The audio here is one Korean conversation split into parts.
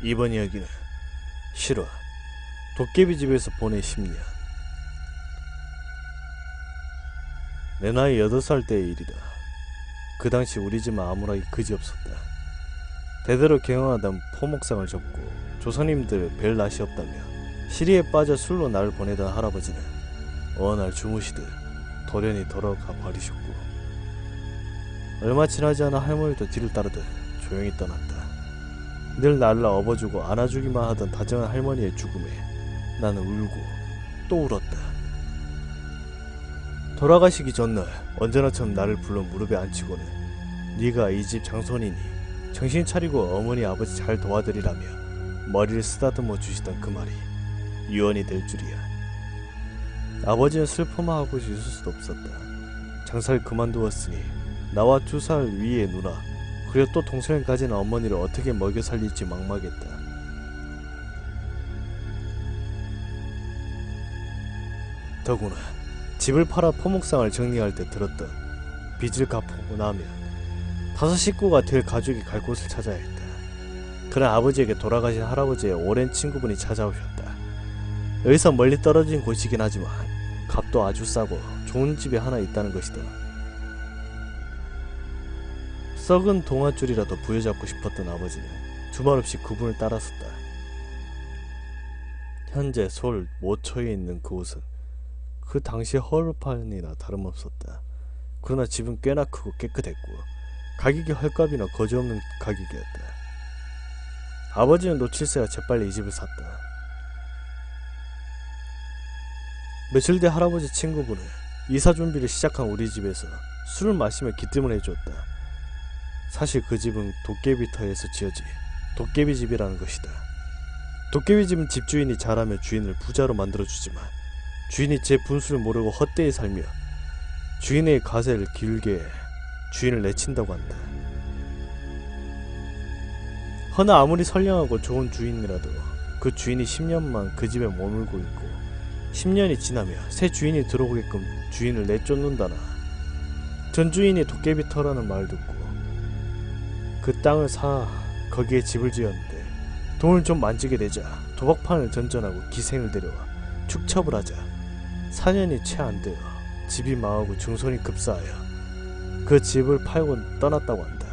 이번 이야기는 실화 도깨비 집에서 보낸 10년. 내 나이 8살 때의 일이다. 그 당시 우리 집은 아무락이 그지없었다. 대대로 경영하던 포목상을 접고 조선님들 별 낯이 없다며 시리에 빠져 술로 나를 보내던 할아버지는 어느 날 주무시듯 돌연히 돌아가 버리셨고, 얼마 지나지 않아 할머니도 뒤를 따르듯 조용히 떠났다. 늘 나를 업어주고 안아주기만 하던 다정한 할머니의 죽음에 나는 울고 또 울었다. 돌아가시기 전날 언제나처럼 나를 불러 무릎에 앉히고는 네가 이 집 장손이니 정신 차리고 어머니 아버지 잘 도와드리라며 머리를 쓰다듬어 주시던 그 말이 유언이 될 줄이야. 아버지는 슬퍼만 하고 있을 수도 없었다. 장사를 그만두었으니 나와 2살 위의 누나, 그리고 또 동생을 가진 어머니를 어떻게 먹여 살릴지 막막했다. 더구나 집을 팔아 포목상을 정리할 때 들었던 빚을 갚고 나면 5 식구가 될 가족이 갈 곳을 찾아야 했다. 그런 아버지에게 돌아가신 할아버지의 오랜 친구분이 찾아오셨다. 여기서 멀리 떨어진 곳이긴 하지만 값도 아주 싸고 좋은 집이 하나 있다는 것이다. 썩은 동아줄이라도 부여잡고 싶었던 아버지는 두말 없이 그분을 따라섰다. 현재 서울 모처에 있는 그곳은 그 당시 허름판이나 다름없었다. 그러나 집은 꽤나 크고 깨끗했고 가격이 헐값이나 거지없는 가격이었다. 아버지는 놓칠새가 재빨리 이 집을 샀다. 며칠 뒤 할아버지 친구분은 이사 준비를 시작한 우리 집에서 술을 마시며 기뜸을 해주었다. 사실 그 집은 도깨비터에서 지어진 도깨비집이라는 것이다. 도깨비집은 집주인이 잘하며 주인을 부자로 만들어주지만 주인이 제 분수를 모르고 헛되이 살며 주인의 가세를 길게 주인을 내친다고 한다. 허나 아무리 선량하고 좋은 주인이라도 그 주인이 10년만 그 집에 머물고 있고 10년이 지나며 새 주인이 들어오게끔 주인을 내쫓는다나, 전 주인이 도깨비터라는 말을 듣고 그 땅을 사 거기에 집을 지었는데 돈을 좀 만지게 되자 도박판을 전전하고 기생을 데려와 축첩을 하자 4년이 채 안 되어 집이 망하고 중손이 급사하여 그 집을 팔고 떠났다고 한다.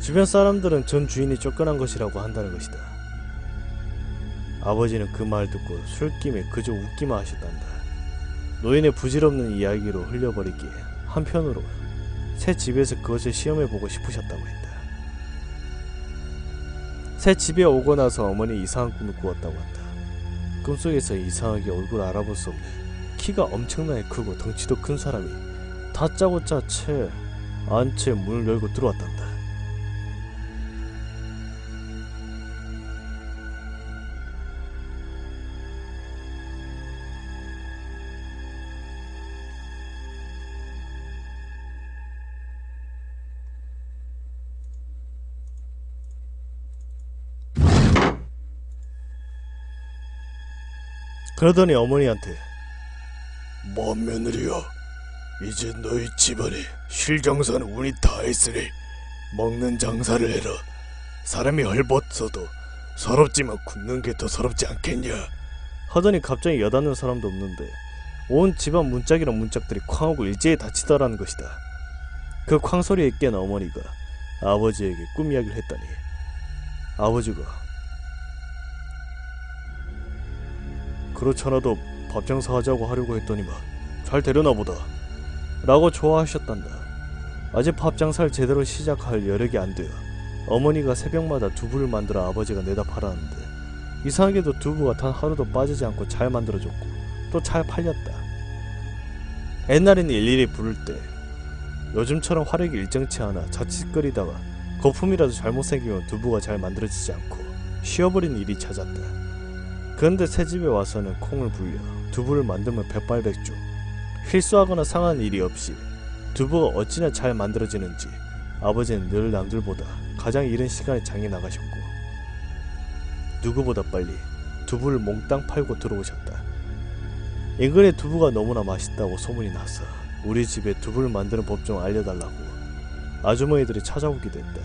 주변 사람들은 전 주인이 쫓겨난 것이라고 한다는 것이다. 아버지는 그 말 듣고 술김에 그저 웃기만 하셨단다. 노인의 부질없는 이야기로 흘려버리기에 한편으로 새 집에서 그것을 시험해보고 싶으셨다고 했다. 새 집에 오고 나서 어머니 이상한 꿈을 꾸었다고 한다. 꿈속에서 이상하게 얼굴을 알아볼 수 없는 키가 엄청나게 크고 덩치도 큰 사람이 다짜고짜 안채 문을 열고 들어왔단다. 그러더니 어머니한테 "먼 며느리여, 이제 너희 집안에 실정사는 운이 다했으니 먹는 장사를 해라. 사람이 헐벗어도 서럽지만 굶는 게 더 서럽지 않겠냐?" 하더니 갑자기 여닫는 사람도 없는데 온 집안 문짝이랑 문짝들이 쾅하고 일제히 닫히더라는 것이다. 그 쾅소리에 깬 어머니가 아버지에게 꿈 이야기를 했더니 아버지가 "그렇잖아도 밥장사 하자고 하려고 했더니만 잘 되려나 보다" 라고 좋아하셨단다. 아직 밥장사를 제대로 시작할 여력이 안 되어 어머니가 새벽마다 두부를 만들어 아버지가 내다 팔았는데 이상하게도 두부가 단 하루도 빠지지 않고 잘 만들어졌고 또 잘 팔렸다. 옛날에는 일일이 부를 때 요즘처럼 화력이 일정치 않아 자칫 끓이다가 거품이라도 잘못 생기면 두부가 잘 만들어지지 않고 쉬어버린 일이 잦았다. 그런데 새집에 와서는 콩을 불려 두부를 만들면 백발백중, 실수하거나 상한 일이 없이 두부가 어찌나 잘 만들어지는지 아버지는 늘 남들보다 가장 이른 시간에 장에 나가셨고 누구보다 빨리 두부를 몽땅 팔고 들어오셨다. 인근의 두부가 너무나 맛있다고 소문이 나서 우리 집에 두부를 만드는 법 좀 알려달라고 아주머니들이 찾아오기도 했다.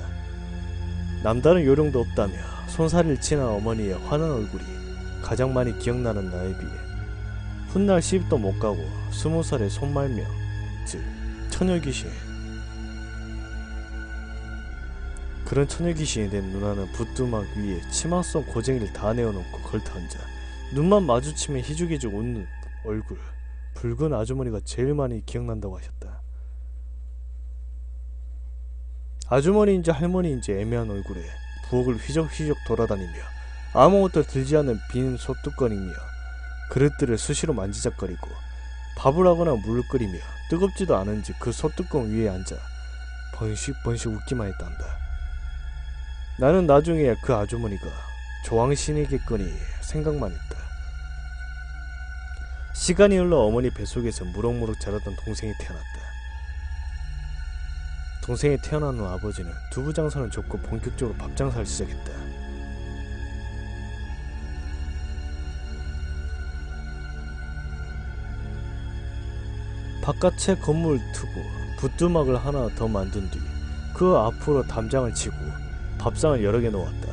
남다른 요령도 없다며 손살을 지난 어머니의 환한 얼굴이 가장 많이 기억나는 나에 비해 훗날 시집도 못 가고 20살의 손말명, 즉 처녀귀신. 그런 처녀귀신이 된 누나는 붓두막 위에 치마 속 고쟁이를 다 내어놓고 걸터앉아 눈만 마주치면 희죽희죽 웃는 얼굴, 붉은 아주머니가 제일 많이 기억난다고 하셨다. 아주머니인지 할머니인지 애매한 얼굴에 부엌을 휘적휘적 돌아다니며 아무것도 들지 않는 빈 솥뚜껑이며 그릇들을 수시로 만지작거리고 밥을 하거나 물을 끓이며 뜨겁지도 않은지 그 솥뚜껑 위에 앉아 번식번식 웃기만 했단다. 나는 나중에 그 아주머니가 조왕신이겠거니 생각만 했다. 시간이 흘러 어머니 뱃속에서 무럭무럭 자라던 동생이 태어났다. 동생이 태어난 후 아버지는 두부 장사를 접고 본격적으로 밥 장사를 시작했다. 바깥에 건물 트고 붓두막을 하나 더 만든 뒤 그 앞으로 담장을 치고 밥상을 여러 개 놓았다.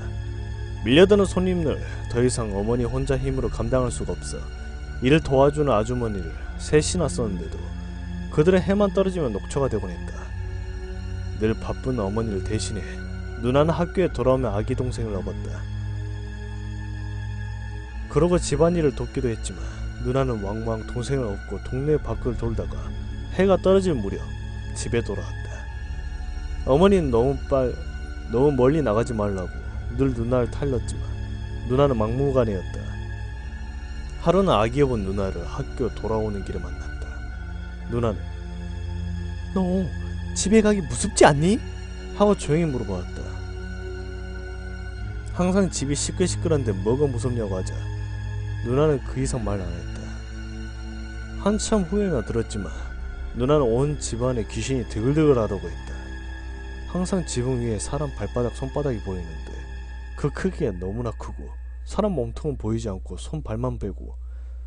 밀려드는 손님을 더 이상 어머니 혼자 힘으로 감당할 수가 없어 이를 도와주는 아주머니를 셋이나 썼는데도 그들의 해만 떨어지면 녹초가 되곤 했다. 늘 바쁜 어머니를 대신해 누나는 학교에 돌아오면 아기 동생을 업었다. 그러고 집안일을 돕기도 했지만 누나는 왕왕 동생을 업고 동네 밖을 돌다가 해가 떨어질 무렵 집에 돌아왔다. 어머니는 너무 멀리 나가지 말라고 늘 누나를 탈렸지만 누나는 막무가내였다. 하루는 아기 업은 누나를 학교 돌아오는 길에 만났다. 누나는 "너 집에 가기 무섭지 않니?" 하고 조용히 물어보았다. 항상 집이 시끌시끌한데 뭐가 무섭냐고 하자 누나는 그 이상 말 안 했다. 한참 후에나 들었지만 누나는 온 집안에 귀신이 드글드글하다고 했다. 항상 지붕 위에 사람 발바닥 손바닥이 보이는데 그 크기가 너무나 크고 사람 몸통은 보이지 않고 손발만 빼고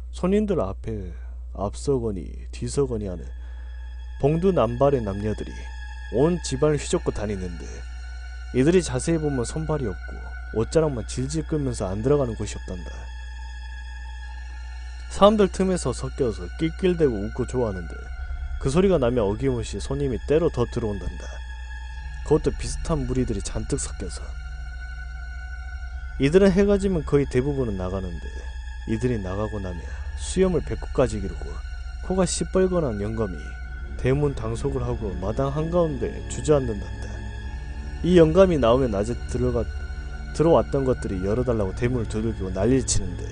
손님들 앞에 앞서거니 뒤서거니 하는 봉두 남발의 남녀들이 온 집안을 휘젓고 다니는데 이들이 자세히 보면 손발이 없고 옷자락만 질질 끌면서 안 들어가는 곳이 없단다. 사람들 틈에서 섞여서 낄낄대고 웃고 좋아하는데 그 소리가 나면 어김없이 손님이 때로 더 들어온단다. 그것도 비슷한 무리들이 잔뜩 섞여서. 이들은 해가 지면 거의 대부분은 나가는데 이들이 나가고 나면 수염을 배꼽까지 기르고 코가 시뻘건한 영감이 대문 당속을 하고 마당 한가운데 주저앉는단다. 이 영감이 나오면 낮에 들어왔던 것들이 열어달라고 대문을 두들기고 난리를 치는데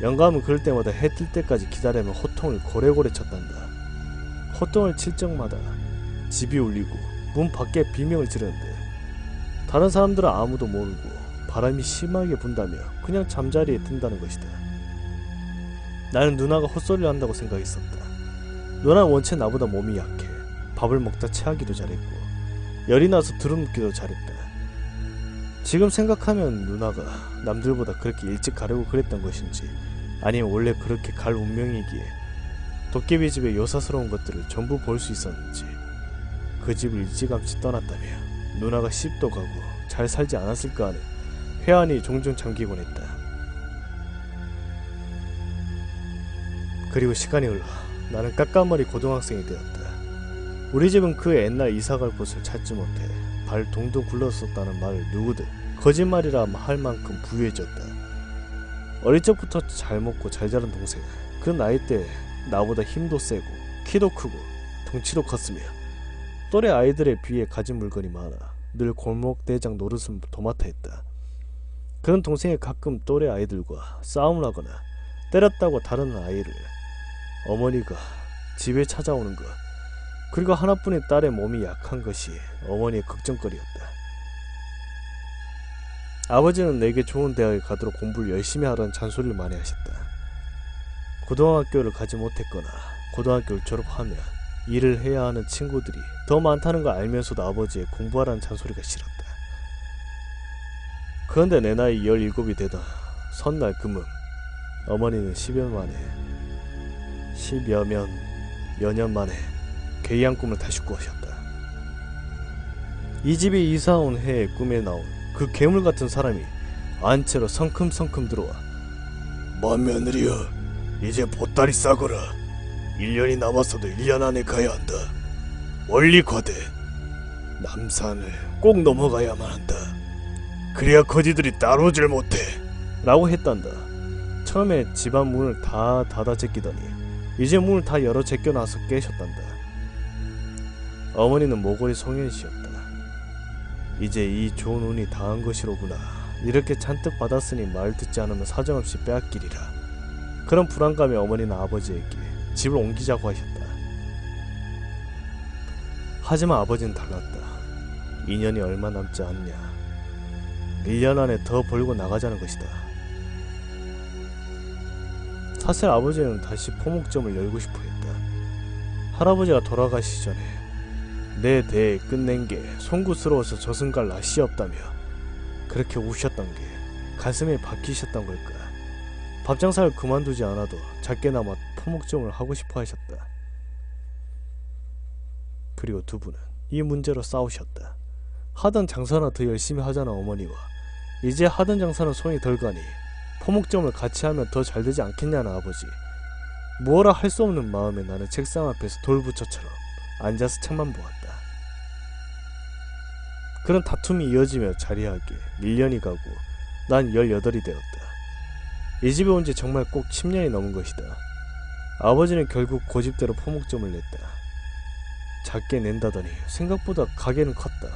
영감은 그럴 때마다 해 뜰 때까지 기다리며 호통을 고래고래 쳤단다. 호통을 칠 적마다 집이 울리고 문 밖에 비명을 지르는데 다른 사람들은 아무도 모르고 바람이 심하게 분다며 그냥 잠자리에 든다는 것이다. 나는 누나가 헛소리를 한다고 생각했었다. 누나는 원체 나보다 몸이 약해 밥을 먹다 체하기도 잘했고 열이 나서 드러눕기도 잘했다. 지금 생각하면 누나가 남들보다 그렇게 일찍 가려고 그랬던 것인지 아니면 원래 그렇게 갈 운명이기에 도깨비 집의 요사스러운 것들을 전부 볼 수 있었는지 그 집을 일찌감치 떠났다며 누나가 시집도 가고 잘 살지 않았을까 하는 회한이 종종 잠기곤 했다. 그리고 시간이 흘러 나는 깎아머리 고등학생이 되었다. 우리 집은 그 옛날 이사갈 곳을 찾지 못해 발 동동 굴렀었다는 말을 누구든 거짓말이라 할 만큼 부유해졌다. 어릴 적부터 잘 먹고 잘 자란 동생은 그 나이 때 나보다 힘도 세고 키도 크고 덩치도 컸으며 또래 아이들에 비해 가진 물건이 많아 늘 골목대장 노릇을 도맡아 했다. 그런 동생이 가끔 또래 아이들과 싸움을 하거나 때렸다고 다루는 아이를 어머니가 집에 찾아오는 것, 그리고 하나뿐인 딸의 몸이 약한 것이 어머니의 걱정거리였다. 아버지는 내게 좋은 대학에 가도록 공부를 열심히 하라는 잔소리를 많이 하셨다. 고등학교를 가지 못했거나 고등학교를 졸업하면 일을 해야 하는 친구들이 더 많다는 걸 알면서도 아버지의 공부하라는 잔소리가 싫었다. 그런데 내 나이 17이 되던 선날 금음 어머니는 10여 년 만에 괴이한 꿈을 다시 꾸으셨다. 이 집에 이사온 해에 꿈에 나온 그 괴물 같은 사람이 안채로 성큼성큼 들어와 맏며느리여, 이제 보따리 싸거라. 1년이 남았어도 1년 안에 가야 한다. 원리 과대 남산을 꼭 넘어가야만 한다. 그래야 거지들이 따라오질 못해 라고 했단다. 처음에 집안 문을 다 닫아 제끼더니 이제 문을 다 열어 제껴놔서 깨셨단다. 어머니는 모골이 송연시였다. 이제 이 좋은 운이 다한 것이로구나. 이렇게 잔뜩 받았으니 말 듣지 않으면 사정없이 빼앗기리라. 그런 불안감에 어머니는 아버지에게 집을 옮기자고 하셨다. 하지만 아버지는 달랐다. 2년이 얼마 남지 않냐. 1년 안에 더 벌고 나가자는 것이다. 사실 아버지는 다시 포목점을 열고 싶어 했다. 할아버지가 돌아가시기 전에 내 대에 끝낸 게 송구스러워서 저승갈 낯이 없다며 그렇게 우셨던 게 가슴에 박히셨던 걸까. 밥장사를 그만두지 않아도 작게나마 포목점을 하고 싶어 하셨다. 그리고 두 분은 이 문제로 싸우셨다. 하던 장사나 더 열심히 하자는 어머니와 이제 하던 장사는 손이 덜 가니 포목점을 같이 하면 더 잘 되지 않겠냐는 아버지. 뭐라 할 수 없는 마음에 나는 책상 앞에서 돌부처처럼 앉아서 책만 보았다. 그런 다툼이 이어지며 자리하게 1년이 가고 난 18이 되었다. 이 집에 온 지 정말 꼭 10년이 넘은 것이다. 아버지는 결국 고집대로 포목점을 냈다. 작게 낸다더니 생각보다 가게는 컸다.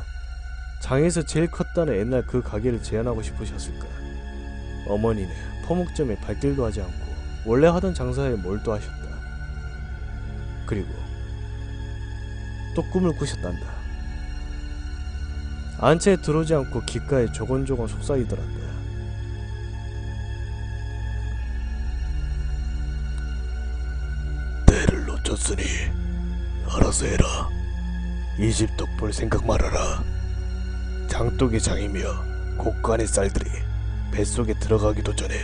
장에서 제일 컸다는 옛날 그 가게를 재현하고 싶으셨을까. 어머니는 포목점에 발길도 하지 않고 원래 하던 장사에 몰두하셨다. 그리고 또 꿈을 꾸셨단다. 안채에 들어오지 않고 귓가에 조곤조곤 속삭이더란다. 때를 놓쳤으니 알아서 해라. 이 집 덕 볼 생각 말아라. 장독의 장이며 곡간의 쌀들이 뱃속에 들어가기도 전에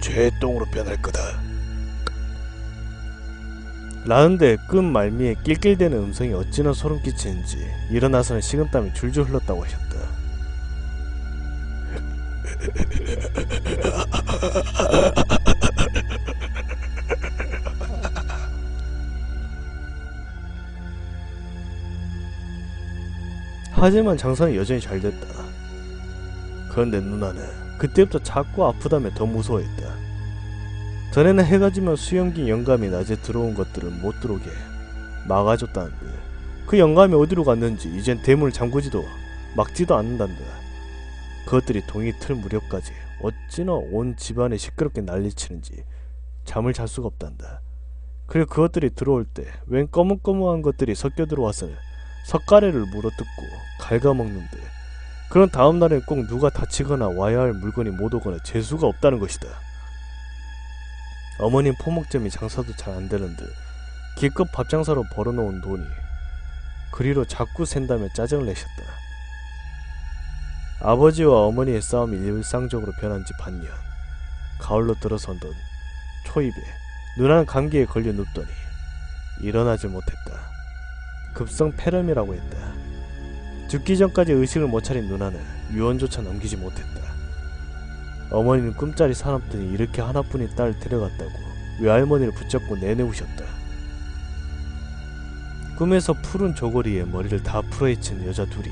죄의 똥으로 변할 거다. 라는데 끈 말미에 낄낄대는 음성이 어찌나 소름 끼치는지 일어나서는 식은땀이 줄줄 흘렀다고 하셨다. 하지만 장사는 여전히 잘 됐다. 그런데 누나는 그때부터 자꾸 아프다며 더 무서워했다. 전에는 해가 지면 수염긴 영감이 낮에 들어온 것들을 못 들어오게 막아줬다는데 그 영감이 어디로 갔는지 이젠 대문을 잠그지도 막지도 않는단다. 그것들이 동이 틀 무렵까지 어찌나 온 집안에 시끄럽게 난리치는지 잠을 잘 수가 없단다. 그리고 그것들이 들어올 때 웬 꺼뭇꺼뭇한 것들이 섞여 들어와서는 석가래를 물어뜯고 갉아먹는데 그런 다음날엔 꼭 누가 다치거나 와야 할 물건이 못 오거나 재수가 없다는 것이다. 어머님 포목점이 장사도 잘 안되는 듯 기껏 밥장사로 벌어놓은 돈이 그리로 자꾸 샌다며 짜증을 내셨다. 아버지와 어머니의 싸움이 일상적으로 변한 지 반년. 가을로 들어선 던 초입에 누나는 감기에 걸려 눕더니 일어나질 못했다. 급성 폐렴이라고 했다. 죽기 전까지 의식을 못 차린 누나는 유언조차 넘기지 못했다. 어머니는 꿈자리 사납더니 이렇게 하나뿐인 딸을 데려갔다고 외할머니를 붙잡고 내내우셨다. 꿈에서 푸른 조거리에 머리를 다 풀어헤친 여자 둘이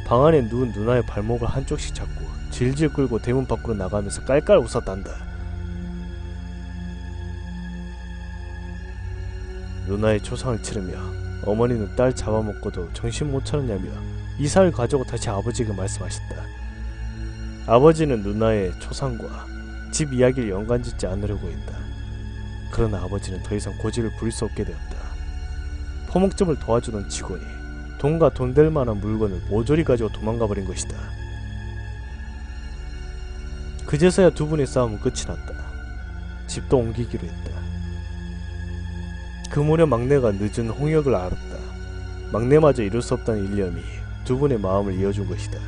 방 안에 누운 누나의 발목을 한쪽씩 잡고 질질 끌고 대문 밖으로 나가면서 깔깔 웃었단다. 누나의 초상을 치르며 어머니는 딸 잡아먹고도 정신 못 차렸냐며 이사를 가져고 다시 아버지에게 말씀하셨다. 아버지는 누나의 초상과 집 이야기를 연관짓지 않으려고 했다. 그러나 아버지는 더 이상 고집을 부릴 수 없게 되었다. 포목점을 도와주던 직원이 돈과 돈 될 만한 물건을 모조리 가지고 도망가버린 것이다. 그제서야 두 분의 싸움은 끝이 났다. 집도 옮기기로 했다. 그 무렵 막내가 늦은 홍역을 알았다. 막내마저 이룰 수 없다는 일념이 두 분의 마음을 이어준 것이다.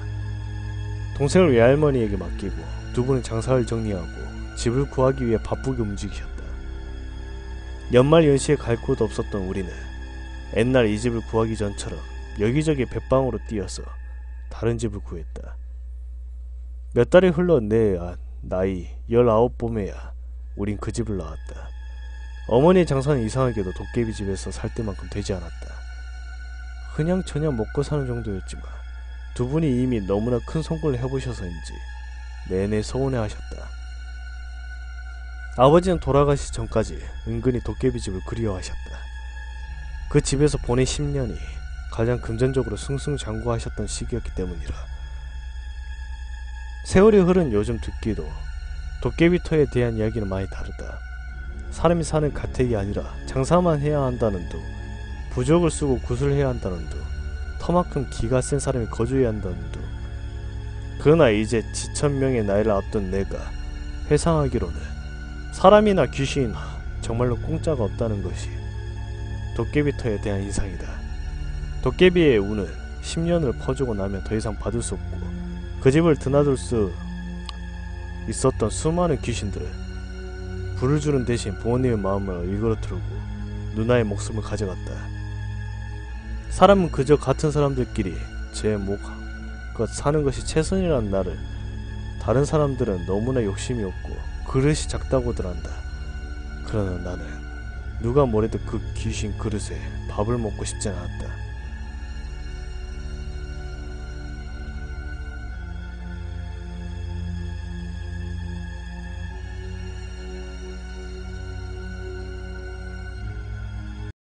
동생을 외할머니에게 맡기고 두 분은 장사를 정리하고 집을 구하기 위해 바쁘게 움직이셨다. 연말 연시에 갈 곳 없었던 우리는 옛날 이 집을 구하기 전처럼 여기저기 뱃방으로 뛰어서 다른 집을 구했다. 몇 달이 흘러 내 나이 19봄에야 우린 그 집을 나왔다. 어머니의 장사는 이상하게도 도깨비 집에서 살 때만큼 되지 않았다. 그냥저냥 먹고 사는 정도였지만 두 분이 이미 너무나 큰 성공을 해보셔서인지 내내 서운해하셨다. 아버지는 돌아가시 전까지 은근히 도깨비 집을 그리워하셨다. 그 집에서 보낸 10년이 가장 금전적으로 승승장구하셨던 시기였기 때문이라. 세월이 흐른 요즘 듣기도 도깨비터에 대한 이야기는 많이 다르다. 사람이 사는 가택이 아니라 장사만 해야 한다는 둥, 부적을 쓰고 구슬해야 한다는 둥, 터만큼 기가 센 사람이 거주해야 한다는 둥. 그러나 이제 지천명의 나이를 앞둔 내가 회상하기로는 사람이나 귀신이나 정말로 공짜가 없다는 것이 도깨비터에 대한 인상이다. 도깨비의 운은 10년을 퍼주고 나면 더 이상 받을 수 없고 그 집을 드나들 수 있었던 수많은 귀신들은 불을 주는 대신 부모님의 마음을 일그러뜨리고 누나의 목숨을 가져갔다. 사람은 그저 같은 사람들끼리 제 목껏 사는 것이 최선이라는 나를 다른 사람들은 너무나 욕심이 없고 그릇이 작다고들 한다. 그러나 나는 누가 뭐래도 그 귀신 그릇에 밥을 먹고 싶진 않았다.